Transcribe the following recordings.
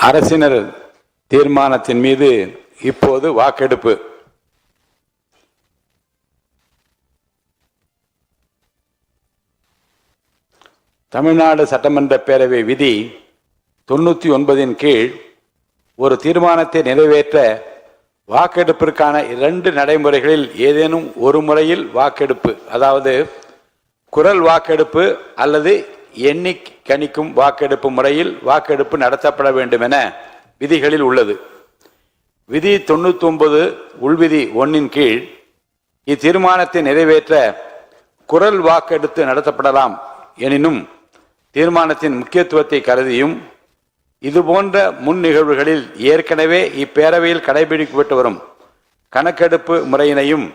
அரசினர் தீர்மானத்தின் மீது இப்போது வாக்கெடுப்பு. தமிழ்நாடு சட்டமன்ற பேரவை விதி 99 கீழ் ஒரு தீர்மானத்தை நிறைவேற்ற வாக்கெடுப்பிற்கான 2 நடைமுறைகளில் ஏதேனும் ஒரு முறையில் வாக்கெடுப்பு, அதாவது குரல் வாக்கெடுப்பு அல்லது எண்ணி கணிக்கும் வாக்கெடுப்பு முறையில் வாக்கெடுப்பு நடத்தப்பட வேண்டும் என விதிகளில் உள்ளது. விதி 99 உள்விதி 1 கீழ் இத்தீர்மானத்தை நிறைவேற்ற குரல் வாக்கெடுத்து நடத்தப்படலாம். எனினும் தீர்மானத்தின் முக்கியத்துவத்தை கருதியும் இதுபோன்ற முன் நிகழ்வுகளில் ஏற்கனவே இப்பேரவையில் கடைபிடிக்கப்பட்டு வரும் கணக்கெடுப்பு முறையினையும்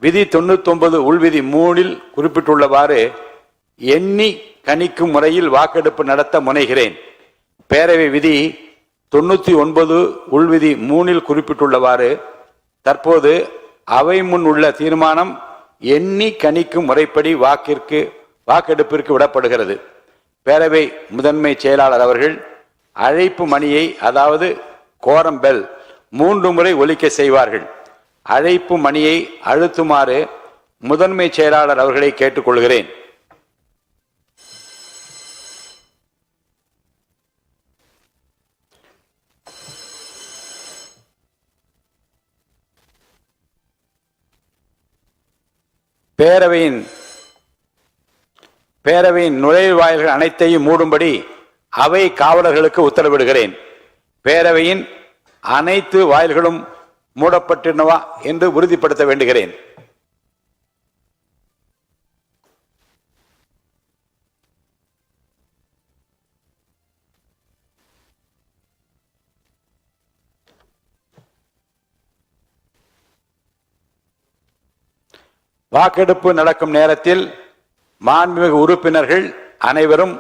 விதி 99 உள்விதி 3 குறிப்பிட்டுள்ளவாறு எண்ணி கணிக்கும் முறையில் வாக்கெடுப்பு நடத்த முனைகிறேன். பேரவை விதி 99 உள்விதி 3 குறிப்பிட்டுள்ளவாறு தற்போது அவை முன் உள்ள தீர்மானம் எண்ணி கணிக்கும் முறைப்படி வாக்கெடுப்பிற்கு விடப்படுகிறது. பேரவை முதன்மை செயலாளர் அவர்கள் அழைப்பு மணியை, அதாவது கோரம் பெல் 3 முறை ஒலிக்க செய்வார்கள். அழைப்பு மணியை அழுத்துமாறு முதன்மை செயலாளர் அவர்களை கேட்டுக்கொள்கிறேன். பேரவையின் நுழைவாயில்கள் அனைத்தையும் மூடும்படி அவை காவலர்களுக்கு உத்தரவிடுகிறேன். பேரவையின் அனைத்து வாயில்களும் மூடப்பட்டிருந்தவா என்று உறுதிப்படுத்த வேண்டுகிறேன். வாக்கெடுப்பு நடக்கும் நேரத்தில் மாண்புமிகு உறுப்பினர்கள் அனைவரும்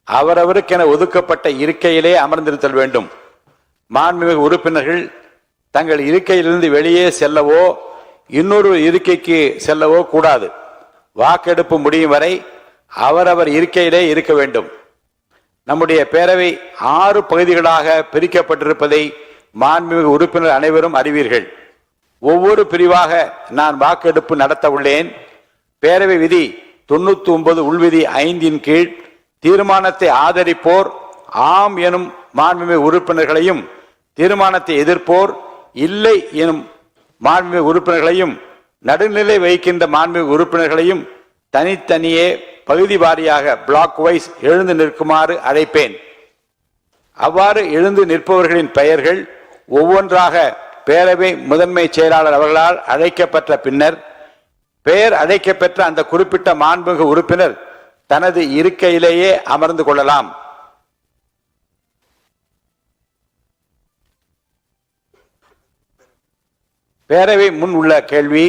அவரவருக்கென ஒதுக்கப்பட்ட இருக்கையிலே அமர்ந்திருத்தல் வேண்டும். மாண்புமிகு உறுப்பினர்கள் தங்கள் இருக்கையிலிருந்து வெளியே செல்லவோ இன்னொரு இருக்கைக்கு செல்லவோ கூடாது. வாக்கெடுப்பு முடியும் வரை அவரவர் இருக்கையிலே இருக்க வேண்டும். நம்முடைய பேரவை 6 பகுதிகளாக பிரிக்கப்பட்டிருப்பதை மாண்புமிகு உறுப்பினர் அனைவரும் அறிவீர்கள். ஒவ்வொரு பிரிவாக நான் வாக்கெடுப்பு நடத்த உள்ளேன். பேரவை விதி 99 உள்விதி 5 கீழ் தீர்மானத்தை ஆதரிப்போர் ஆம் எனும் மாண்புமிகு உறுப்பினர்களையும், தீர்மானத்தை எதிர்ப்போர் இல்லை எனும் மாண்புமிகு உறுப்பினர்களையும், நடுநிலை வகிக்கின்ற மாண்புமிகு உறுப்பினர்களையும் தனித்தனியே பகுதி வாரியாக பிளாக் வைஸ் எழுந்து நிற்குமாறு அழைப்பேன். அவ்வாறு எழுந்து நிற்பவர்களின் பெயர்கள் ஒவ்வொன்றாக பேரவை முதன்மை செயலாளர் அவர்களால் அழைக்கப்பட்ட பின்னர் பெயர் அழைக்கப்பெற்ற அந்த குறிப்பிட்ட மாண்புமிகு உறுப்பினர் தனது இருக்கையிலேயே அமர்ந்து கொள்ளலாம். பேரவை முன் உள்ள கேள்வி: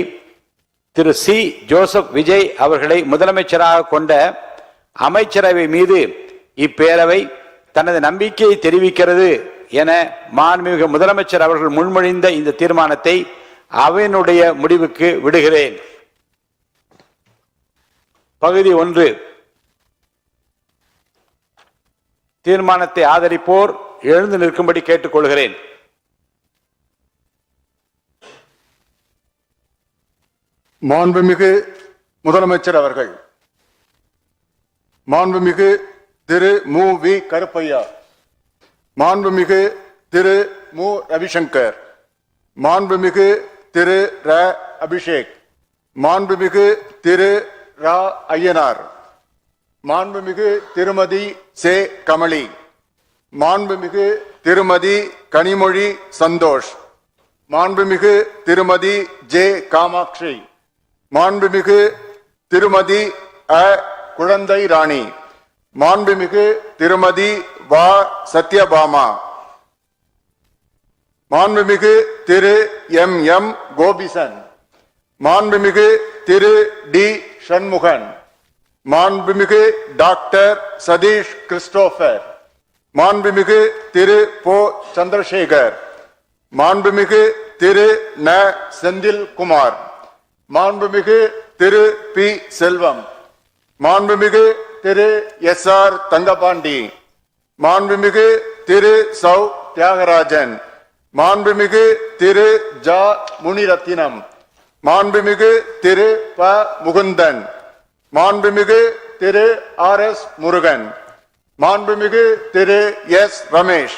திரு சி. ஜோசப் விஜய் அவர்களை முதலமைச்சராக கொண்ட அமைச்சரவை மீது இப்பேரவை தனது நம்பிக்கையை தெரிவிக்கிறது என மாண்புமிகு முதலமைச்சர் அவர்கள் முன்மொழிந்த இந்த தீர்மானத்தை அவையினுடைய முடிவுக்கு விடுகிறேன். பகுதி 1. தீர்மானத்தை ஆதரிப்போர் எழுந்து நிற்கும்படி கேட்டுக்கொள்கிறேன். மாண்புமிகு முதலமைச்சர் அவர்கள். மாண்புமிகு திரு மு. வி. கருப்பையா, மாண்புமிகு திரு மு. ரவிசங்கர், மாண்புமிகு திரு ர. அபிஷேக், மாண்புமிகு திரு ரா. ஐயனார், மாண்புமிகு திருமதி சே. கமலி, மாண்புமிகு திருமதி கனிமொழி சந்தோஷ், மாண்புமிகு திருமதி ஜே. காமாட்சி, மாண்புமிகு திருமதி அ. குழந்தை ராணி, மாண்புமிகு திருமதி வா. சத்யபாமா, மாண்புமிகு திரு எம். எம். கோபிசன், மாண்புமிகு திரு டி. சண்முகன், மாண்புமிகு டாக்டர் சதீஷ் கிறிஸ்டோபர், மாண்புமிகு திரு போ. சந்திரசேகர், மாண்புமிகு திரு ந. செந்தில் குமார், மாண்புமிகு திரு பி. செல்வம், மாண்புமிகு திரு எஸ். ஆர். தங்கபாண்டி, மாண்புமிகு திரு சௌ தியாகராஜன், மாண்புமிகு திரு ஜா முனிரத்தினம், மாண்புமிகு திரு ப முகுந்தன், மாண்புமிகு திரு ஆர்.எஸ். முருகன், மாண்புமிகு திரு எஸ். ரமேஷ்,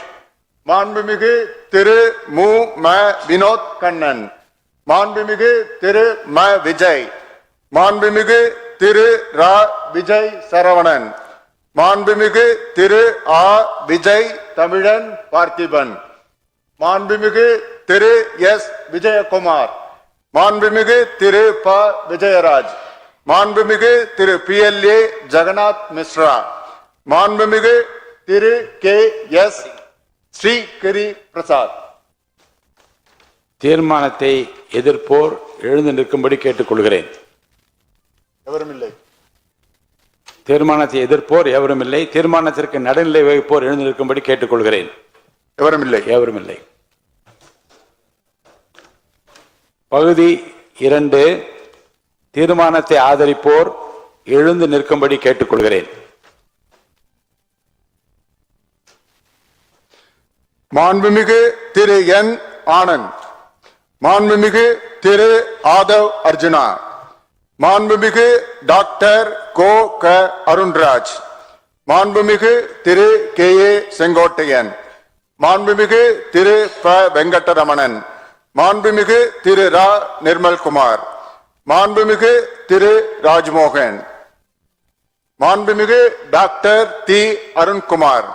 மாண்புமிகு திரு மு. ம. வினோத் கண்ணன், மாண்புமிகு திரு ம. விஜய், மாண்புமிகு திரு ரா. விஜய் சரவணன், மாண்புமிகு திரு ஆ. விஜய் தமிழன் பார்த்திபன், மாண்புமிகு திரு எஸ். விஜயகுமார், மாண்புமிகு திரு ப. விஜயராஜ், மாண்புமிகு திரு PLA ஜெகநாத் மிஸ்ரா, மாண்புமிகு திரு கே. எஸ். ஸ்ரீகிரி பிரசாத். தீர்மானத்தை எதிர்ப்போர் எழுந்து நிற்கும்படி கேட்டுக்கொள்கிறேன். எவரும் இல்லை. தீர்மானத்தை எதிர்ப்போர் எவரும் இல்லை. தீர்மானத்திற்கு நடுநிலை வகிப்போர் எழுந்து நிற்கும்படி கேட்டுக்கொள்கிறேன். எவரும் இல்லை. எவரும் இல்லை. பகுதி 2, தீர்மானத்தை ஆதரிப்போர் எழுந்து நிற்கும்படி கேட்டுக்கொள்கிறேன். மாண்புமிகு திரு என். ஆனந்த், மாண்புமிகு திரு ஆதவ் அர்ஜுனா, மாண்புமிகு டாக்டர் கோ. க. அருண்ராஜ், மாண்புமிகு திரு கே.ஏ. செங்கோட்டையன், மாண்புமிகு திரு ப. வெங்கடரமணன், மாண்புமிகு திரு ரா. நிர்மல்குமார், மாண்புமிகு திரு ராஜ்மோகன், மாண்புமிகு டாக்டர் தி. அருண்குமார்,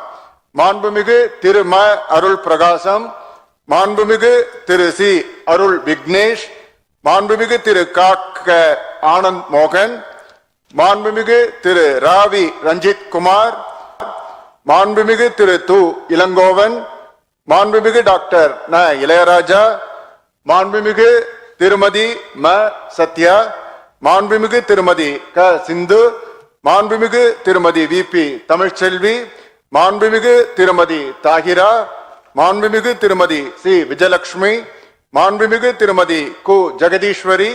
மாண்புமிகு திரு ம. அருள் பிரகாசம், மாண்புமிகு திரு சி. அருள் விக்னேஷ், மாண்புமிகு திரு க. ஆனந்த் மோகன், மாண்புமிகு திரு ராவி ரஞ்சித் குமார், மாண்புமிகு திரு து. இளங்கோவன், மாண்புமிகு டாக்டர் ந. இளையராஜா, மாண்புமிகு திருமதி ம. சத்யா, மாண்புமிகு திருமதி க. சிந்து, மாண்புமிகு திருமதி VP தமிழ்ச்செல்வி, மாண்புமிகு திருமதி தாகிரா, மாண்புமிகு திருமதி சி. விஜயலட்சுமி, மாண்புமிகு திருமதி கு. ஜெகதீஸ்வரி,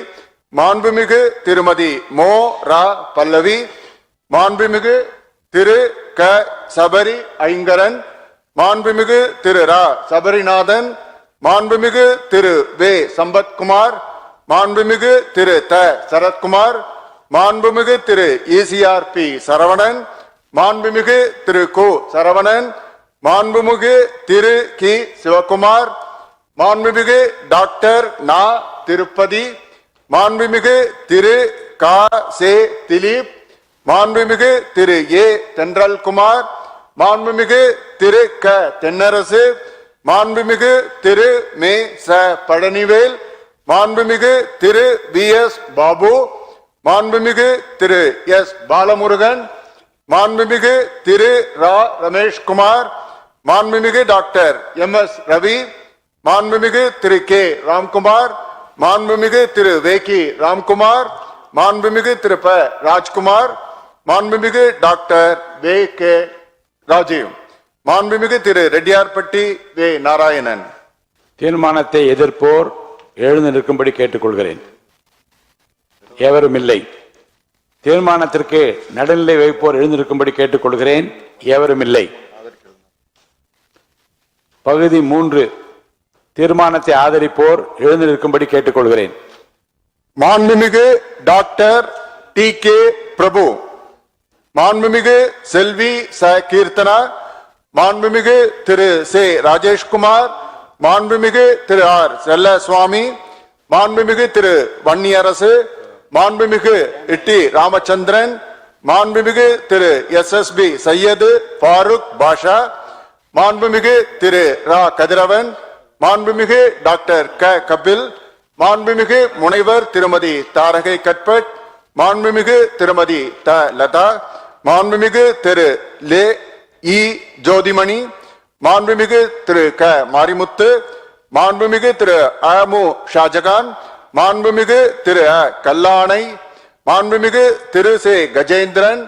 மாண்புமிகு திருமதி மோ. ரா. பல்லவி, மாண்புமிகு திரு க. சபரி ஐங்கரன், மாண்புமிகு திரு ரா. சபரிநாதன், மாண்புமிகு திரு வே. சம்பத்குமார், மாண்புமிகு திரு த. சரத்குமார், மாண்புமிகு திரு ECRP சரவணன், மாண்புமிகு திரு கு. சரவணன், மாண்புமிகு திரு கி. சிவகுமார், மாண்புமிகு டாக்டர் நா. திருப்பதி, மாண்புமிகு திரு க. சே. திலீப், மாண்புமிகு திரு ஏ. தென்றல்குமார், மாண்புமிகு திரு க. தென்னரசு, மாண்புமிகு திரு மே. ச. பழனிவேல், மாண்புமிகு திரு VS பாபு, மாண்புமிகு திரு எஸ். பாலமுருகன், மாண்புமிகு திரு ரா. ரமேஷ்குமார், மாண்புமிகு டாக்டர் MS ரவி, மாண்புமிகு திரு கே. ராம்குமார், மாண்புமிகு திரு வேக்கி ராம்குமார், மாண்புமிகு திரு ப. ராஜ்குமார், மாண்புமிகு டாக்டர் வே. கே. ராஜீவ், மாண்புமிகு திரு ரெட்டியார்பட்டி வே. நாராயணன். தீர்மானத்தை எதிர்ப்போர் எழுந்து நிற்கும்படி கேட்டுக்கொள்கிறேன். எவரும் இல்லை. தீர்மானத்திற்கு நடுநிலை வைப்போர் எழுந்திருக்கும்படி கேட்டுக்கொள்கிறேன். எவரும் இல்லை. பகுதி 3, தீர்மானத்தை ஆதரிப்போர் எழுந்து நிற்கும்படி கேட்டுக்கொள்கிறேன். மாண்புமிகு டாக்டர் டி. கே. பிரபு, மாண்புமிகு செல்வி ச. கீர்த்தனா, மாண்புமிகு திரு சே. ராஜேஷ்குமார், மாண்புமிகு திரு ஆர். செல்லசுவாமி, மாண்புமிகு திரு வன்னியரசு, மாண்புமிகு டி. ராமச்சந்திரன், மாண்புமிகு திரு SSB சையது ஃபாரூக் பாஷா, மாண்புமிகு திரு ரா. கதிரவன், மாண்புமிகு டாக்டர் க. கபில், மாண்புமிகு முனைவர் திருமதி தாரகை கட்பட், மாண்புமிகு திருமதி த. லதா, மாண்புமிகு திரு லே. இ. ஜோதிமணி, மாண்புமிகு திரு க. மாரிமுத்து, மாண்புமிகு திரு அமு. ஷாஜகான், மாண்புமிகு திரு அ. கல்லானை, மாண்புமிகு திரு சே. கஜேந்திரன்,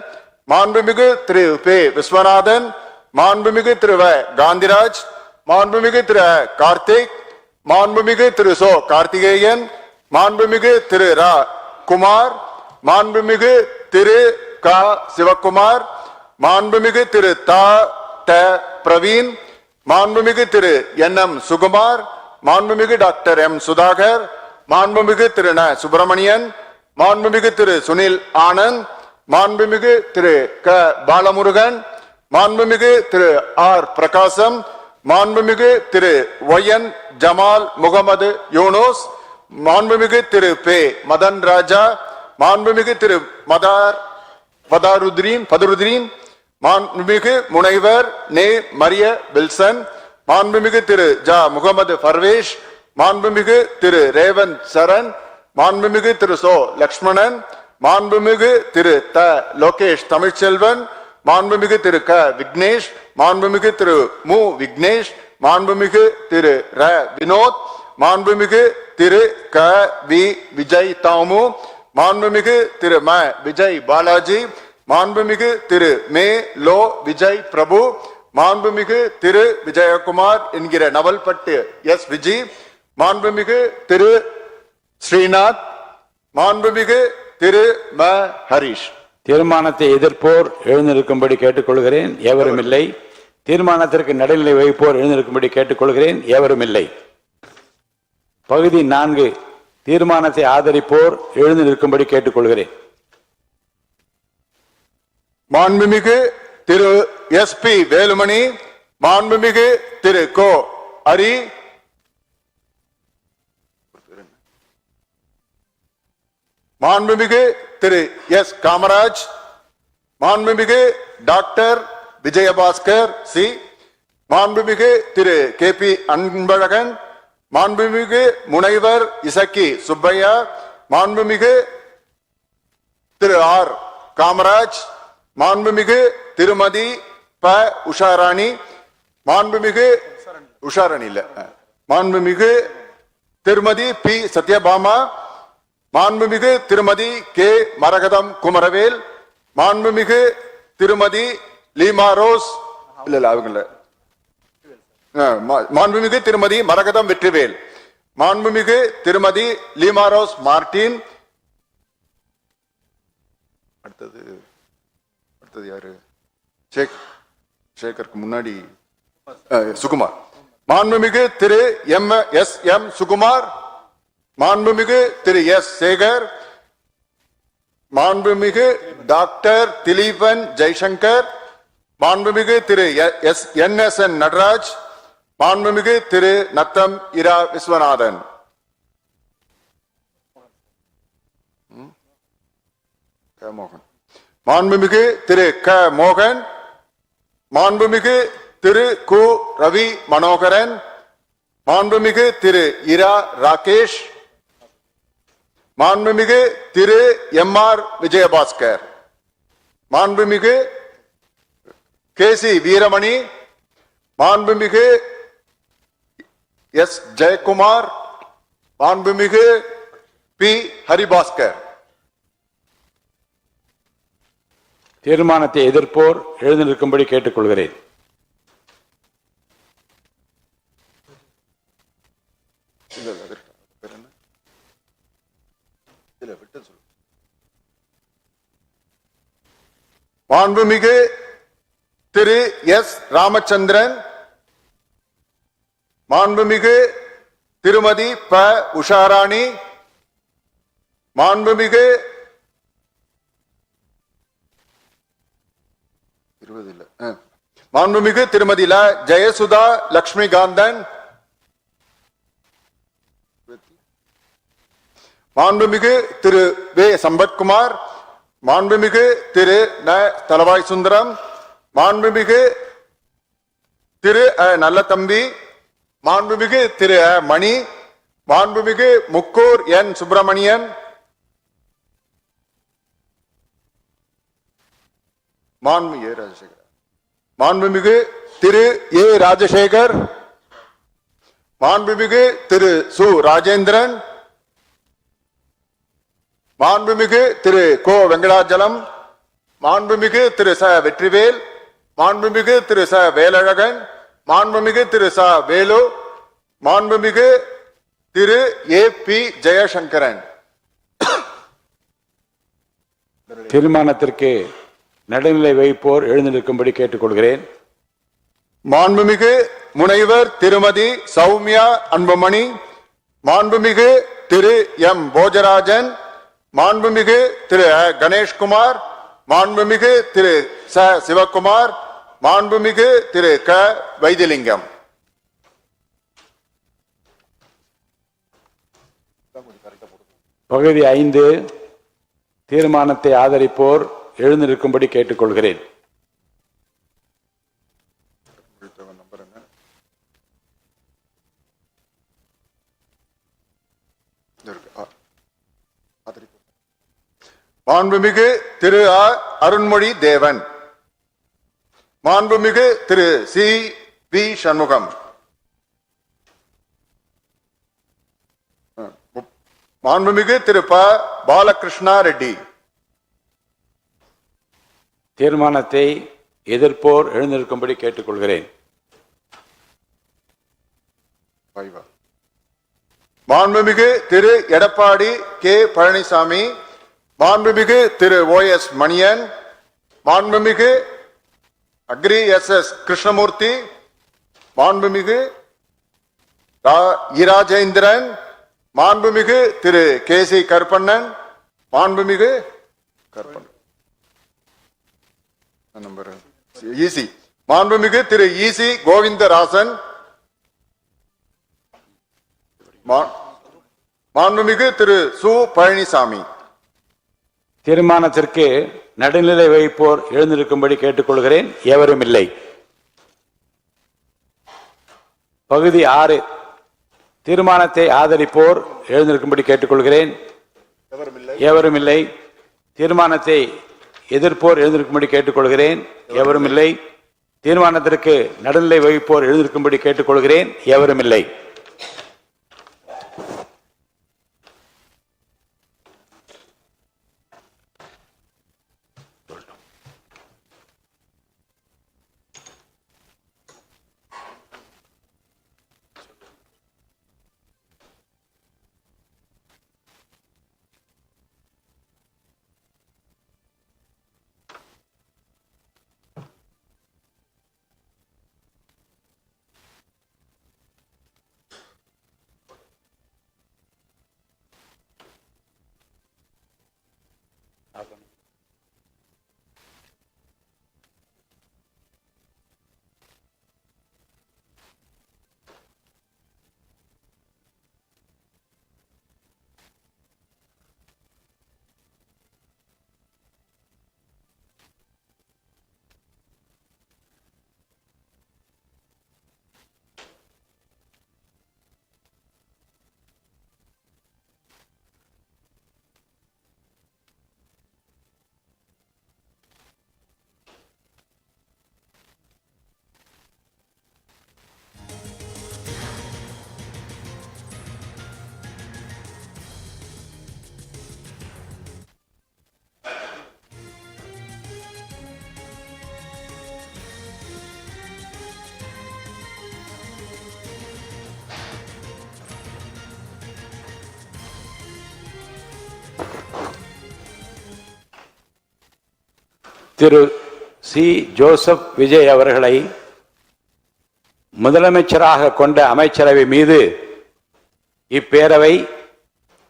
மாண்புமிகு திரு பே. விஸ்வநாதன், மாண்புமிகு திரு வ. காந்திராஜ், மாண்புமிகு திரு அ. கார்த்திக், மாண்புமிகு திரு சோ. கார்த்திகேயன், மாண்புமிகு திரு ரா. குமார், மாண்புமிகு திரு க. சிவகுமார், மாண்புமிகு திரு த. பிரவீன், மாண்புமிகு திரு என்.எம். சுகுமார், மாண்புமிகு டாக்டர் எம். சுதாகர், மாண்புமிகு திரு ந. சுப்பிரமணியன், மாண்புமிகு திரு சுனில் ஆனந்த், மாண்புமிகு திரு க. பாலமுருகன், மாண்புமிகு திரு ஆர். பிரகாசம், மாண்புமிகு திரு ஒய்.என். ஜமால் முகமது யூனுஸ், மாண்புமிகு திரு பே. மதன் ராஜா, மாண்புமிகு திரு பதருதீன், மாண்புமிகு முனைவர் நே. மரிய வில்சன், மாண்புமிகு திரு ஜ. முகமது பர்வேஷ், மாண்புமிகு திரு ரேவந்த் சரண், மாண்புமிகு திரு சோ. லக்ஷ்மணன், மாண்புமிகு திரு த. லோகேஷ் தமிழ்ச்செல்வன், மாண்புமிகு திரு க. விக்னேஷ், மாண்புமிகு திரு மு. விக்னேஷ், மாண்புமிகு திரு ர. வினோத், மாண்புமிகு திரு க. வி. விஜய் தாமு, மாண்புமிகு திரு ம. விஜய் பாலாஜி, மாண்புமிகு திரு மே. லோ. விஜய் பிரபு, மாண்புமிகு திரு விஜயகுமார் என்கிற நவல்பட்டு எஸ். விஜி, மாண்புமிகு திரு ஸ்ரீநாத், மாண்புமிகு திரு ம. ஹரிஷ். தீர்மானத்தை எதிர்ப்போர் எழுந்திருக்கும்படி கேட்டுக்கொள்கிறேன். எவரும் இல்லை. தீர்மானத்திற்கு நடுநிலை வகிப்போர் எழுந்திருக்கும்படி கேட்டுக்கொள்கிறேன். எவரும் இல்லை. பகுதி 4 தீர்மானத்தை ஆதரிப்போர் எழுந்து நிற்கும்படி கேட்டுக்கொள்கிறேன். மாண்புமிகு திரு எஸ். பி. வேலுமணி, மாண்புமிகு திரு கோ. ஹரி, மாண்புமிகு திரு எஸ். காமராஜ், மாண்புமிகு டாக்டர் விஜயபாஸ்கர் சி, மாண்புமிகு திரு கே. பி. அன்பழகன், மாண்புமிகு முனைவர் இசக்கி சுப்பையா, மாண்புமிகு திரு ஆர். காமராஜ், மாண்புமிகு திருமதி ப. உஷாராணி, மாண்புமிகு உஷாராணி இல்ல, மாண்புமிகு திருமதி பி. சத்யபாமா, மாண்புமிகு திருமதி கே. மரகதம் குமரவேல், மாண்புமிகு திருமதி லீமா ரோஸ் இல்ல அவங்கள, மாண்புமிகு திருமதி மரகதம் வெற்றிவேல், மாண்புமிகு திருமதி லீமா ரோஸ் மார்டின், அடுத்தது யாரு, சேகருக்கு முன்னாடி சுகுமார், மாண்புமிகு திரு எஸ். எம். சுகுமார், மாண்புமிகு திரு எஸ். சேகர், மாண்புமிகு டாக்டர் திலீபன் ஜெய்சங்கர், மாண்புமிகு திரு என்.எஸ்.என். நடராஜ், மாண்புமிகு திரு நத்தம் இரா விஸ்வநாதன். மோகன், மாண்புமிகு திரு க. மோகன், மாண்புமிகு திரு கு. ரவி மனோகரன், மாண்புமிகு திரு இரா ராகேஷ், மாண்புமிகு திரு எம். ஆர். விஜயபாஸ்கர், மாண்புமிகு கே. சி. வீரமணி, மாண்புமிகு எஸ். ஜெயக்குமார், மாண்புமிகு பி. ஹரிபாஸ்கர். தீர்மானத்தை எதிர்ப்போர் எழுந்து நிற்கும்படி கேட்டுக்கொள்கிறேன். மாண்புமிகு திரு எஸ். ராமச்சந்திரன், மாண்புமிகு திருமதி ப. உஷாராணி, மாண்புமிகு மாண்புமிகு திருமதி ல. ஜெயசுதா லட்சுமிகாந்தன், மாண்புமிகு திரு வே. சம்பத்குமார், மாண்புமிகு திரு ந. தலவாய் சுந்தரம், மாண்புமிகு திரு நல்லதம்பி, மாண்புமிகு திரு மணி, மாண்புமிகு முக்கூர் என். சுப்பிரமணியன், மாண்புமிகு திரு ஏ. ராஜசேகர், மாண்புமிகு திரு சு. ராஜேந்திரன், மாண்புமிகு திரு கோ. வெங்கடாச்சலம், மாண்புமிகு திரு ச. வெற்றிவேல், மாண்புமிகு திரு ச. வேலழகன், மாண்புமிகு திரு ச. வேலு, மாண்புமிகு திரு ஏ. பி. ஜெயசங்கரன். தீர்மானத்திற்கு நடுநிலை வகிப்போர் எழுந்து நிற்கும்படி கேட்டுக்கொள்கிறேன். மாண்புமிகு முனைவர் திருமதி சௌமியா அன்புமணி, மாண்புமிகு திரு எம் போஜராஜன், மாண்புமிகு திரு கணேஷ்குமார், மாண்புமிகு திரு ச சிவகுமார், மாண்புமிகு திரு க வைத்திலிங்கம். பகுதி 5 தீர்மானத்தை ஆதரிப்போர் எழுந்திருக்கும்படி கேட்டுக்கொள்கிறேன். மாண்புமிகு திரு அருண்மொழி தேவன், மாண்புமிகு திரு சி வி சண்முகம், மாண்புமிகு திரு ப பாலகிருஷ்ணா ரெட்டி. தீர்மானத்தை எதிர்ப்போர் எழுந்திருக்கும்படி கேட்டுக்கொள்கிறேன். மாண்புமிகு திரு எடப்பாடி கே பழனிசாமி, மாண்புமிகு திரு OS மணியன், மாண்புமிகு அக்ரி SS கிருஷ்ணமூர்த்தி, மாண்புமிகு இராஜேந்திரன், மாண்புமிகு திரு KC கருப்பண்ணன், மாண்புமிகு மாண்புமிகு திரு EC கோவிந்தராசன், மாண்புமிகு திரு சு பழனிசாமி. தீர்மானத்திற்கு நடுநிலை வகிப்போர் எழுந்திருக்கும்படி கேட்டுக்கொள்கிறேன். எவரும் இல்லை. பகுதி 6 தீர்மானத்தை ஆதரிப்போர் எழுந்திருக்கும்படி கேட்டுக்கொள்கிறேன். எவரும் இல்லை. தீர்மானத்தை எதிர்ப்போர் எழுந்திருக்கும்படி கேட்டுக்கொள்கிறேன். எவரும் இல்லை. தீர்மானத்திற்கு நடுநிலை வகிப்போர் எழுந்திருக்கும்படி கேட்டுக்கொள்கிறேன். எவரும் இல்லை. திரு சி ஜோசப் விஜய் அவர்களை முதலமைச்சராக கொண்ட அமைச்சரவை மீது இப்பேரவை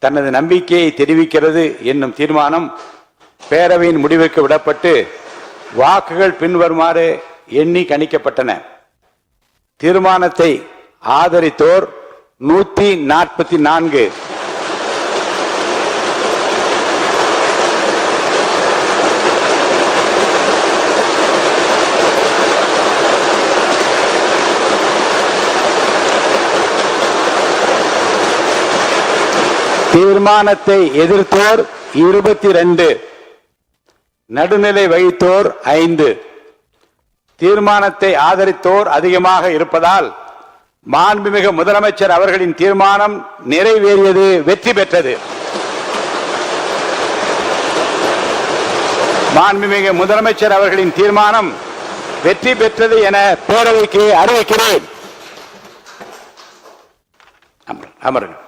தனது நம்பிக்கையை தெரிவிக்கிறது என்னும் தீர்மானம் பேரவையின் முடிவுக்கு விடப்பட்டு வாக்குகள் பின்வருமாறு எண்ணி கணிக்கப்பட்டன. தீர்மானத்தை ஆதரித்தோர் 144, தீர்மானத்தை எதிர்த்தோர் 22, நடுநிலை வகித்தோர் 5. தீர்மானத்தை ஆதரித்தோர் அதிகமாக இருப்பதால் மாண்புமிகு முதலமைச்சர் அவர்களின் தீர்மானம் நிறைவேறியது, வெற்றி பெற்றது. மாண்புமிகு முதலமைச்சர் அவர்களின் தீர்மானம் வெற்றி பெற்றது என பேரவைக்கு அறிவிக்கிறேன். அமருங்கள்.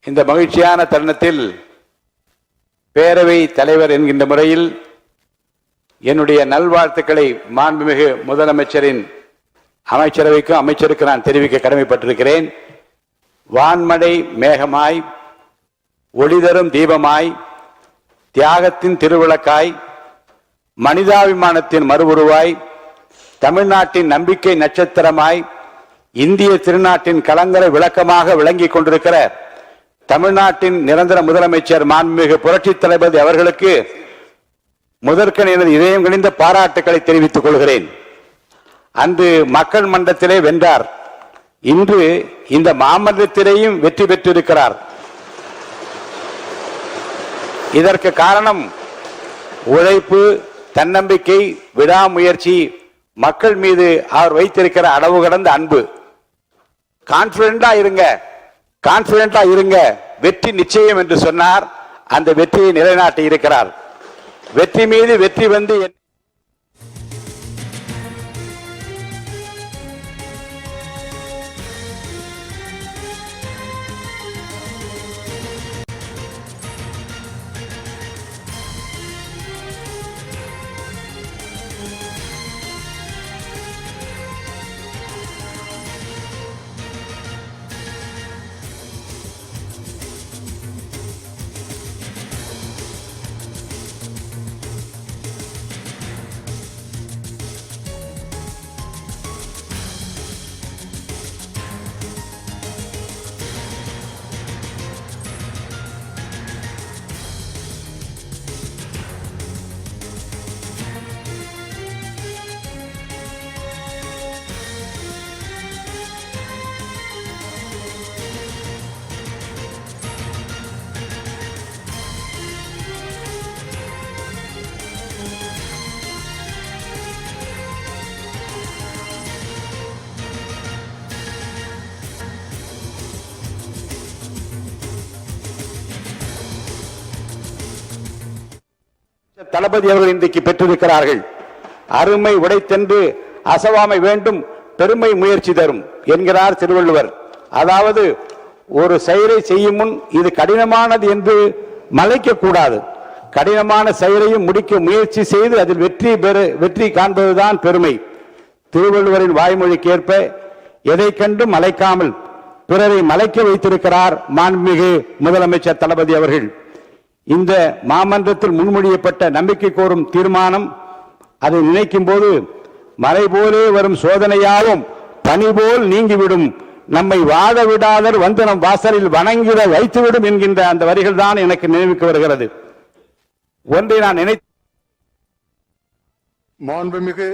இந்த மகிழ்ச்சியான தருணத்தில் பேரவை தலைவர் என்கின்ற முறையில் என்னுடைய நல்வாழ்த்துக்களை மாண்புமிகு முதலமைச்சரின் அமைச்சரவைக்கும் அமைச்சருக்கு நான் தெரிவிக்க கடமைப்பட்டிருக்கிறேன். வான்மழை மேகமாய், ஒளிதரும் தீபமாய், தியாகத்தின் திருவிளக்காய், மனிதாபிமானத்தின் மறுவுருவாய், தமிழ்நாட்டின் நம்பிக்கை நட்சத்திரமாய், இந்திய திருநாட்டின் கலங்கரை விளக்கமாக விளங்கிக் கொண்டிருக்கிற தமிழ்நாட்டின் நிரந்தர முதலமைச்சர் மாண்புமிகு புரட்சி தளபதி அவர்களுக்கு முதற்கண் எனது இதயம் கனிந்த பாராட்டுக்களை தெரிவித்துக் கொள்கிறேன். அன்று மக்கள் மன்றத்திலே வென்றார். இன்று இந்த மாமன்றத்திலேயும் வெற்றி பெற்றிருக்கிறார். இதற்கு காரணம் உழைப்பு, தன்னம்பிக்கை, விடாமுயற்சி, மக்கள் மீது அவர் வைத்திருக்கிற அளவு கடந்த அன்பு. கான்பிடண்டா இருங்க, வெற்றி நிச்சயம் என்று சொன்னார். அந்த வெற்றியை நிலைநாட்டி இருக்கிறார். வெற்றி மீது வெற்றி வந்து தளபதி அவர்கள் இன்றைக்கு பெற்றிருக்கிறார்கள். அருமை உடைத்தென்று அசவாமை வேண்டும், பெருமை முயற்சி தரும் என்கிறார் திருவள்ளுவர். அதாவது ஒரு செயலை செய்யும் முன் இது கடினமானது என்று மலைக்க கூடாது. கடினமான செயலையும் முடிக்க முயற்சி செய்து அதில் வெற்றி காண்பதுதான் பெருமை. திருவள்ளுவரின் வாய்மொழிக்கேற்ப எதை கண்டு மலைக்காமல் பிறரை மலைக்க வைத்திருக்கிறார் மாண்புமிகு முதலமைச்சர் தளபதி அவர்கள். இந்த மாமன்றத்தில் முன்மொழியப்பட்ட நம்பிக்கை கோரும் தீர்மானம், அதை நினைக்கும் போது மலை போலே வரும் சோதனையாவும் பனி போல் நீங்கிவிடும், நம்மை வாழ விடாதர் வந்து நம் வாசலில் வணங்கிட வைத்துவிடும் என்கின்ற அந்த வரிகள் தான் எனக்கு நினைவுக்கு வருகிறது. ஒன்றை நான் மாண்புமிகு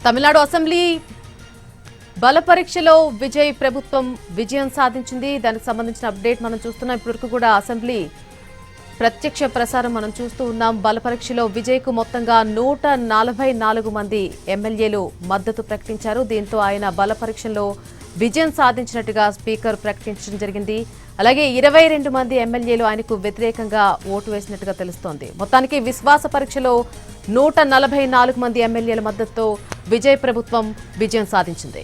తమిళనాడు అసెంబ్లీ బల పరీక్షలో విజయ్ ప్రభుత్వం విజయం సాధించింది. దానికి సంబంధించిన అప్డేట్ మనం చూస్తున్నాం. ఇప్పటివరకు కూడా అసెంబ్లీ ప్రత్యక్ష ప్రసారం మనం చూస్తూ ఉన్నాం. బల పరీక్షలో విజయ్ కు మొత్తంగా 144 మంది ఎమ్మెల్యేలు మద్దతు ప్రకటించారు. దీంతో ఆయన బల పరీక్షలో విజయం సాధించినట్టుగా స్పీకర్ ప్రకటించడం జరిగింది. అలాగే 22 మంది ఎమ్మెల్యేలు ఆయనకు వ్యతిరేకంగా ఓటు వేసినట్టుగా తెలుస్తోంది. మొత్తానికి విశ్వాస పరీక్షలో 144 మంది ఎమ్మెల్యేల మద్దతుతో విజయ్ ప్రభుత్వం విజయం సాధించింది.